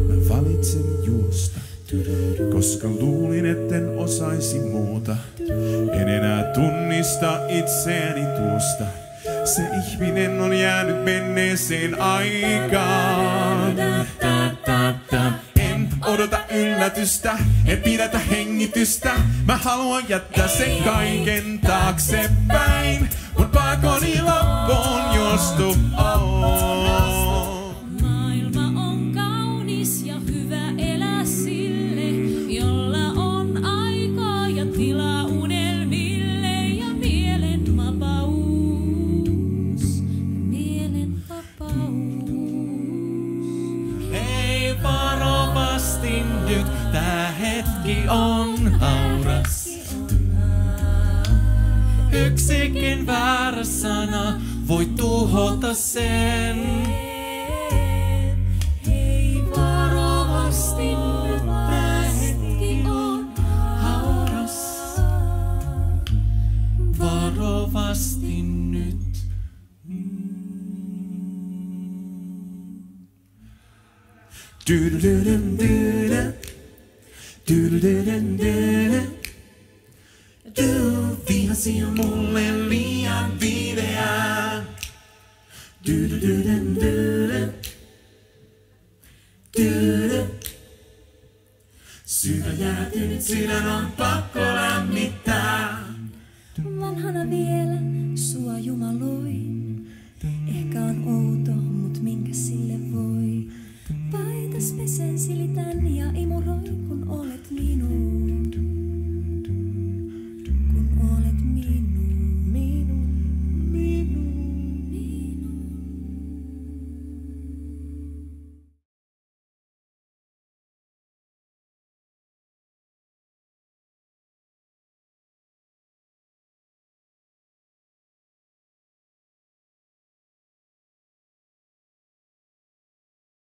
Mä valitsen juosta, koska luulin etten osaisi muuta. En enää tunnista itseäni tuosta. Se ihminen on jäänyt menneeseen aikaan. En odota yllätystä, en pidätä hengitystä. Mä haluan jättää sen kaiken taaksepäin. Mut pakoni loppuun juostu on. Maailma on kaunis ja hyvä elää sille, jolla on aikaa ja tilaa unelmille ja mielen vapaus. Mielen vapaus. Hei varovasti nyt, tää hetki on hauras. Yksikin väärä sana voi tuhota sen. Hei varovasti nyt, tää hetki on hauras. Varovasti nyt. Vihasi on mulle.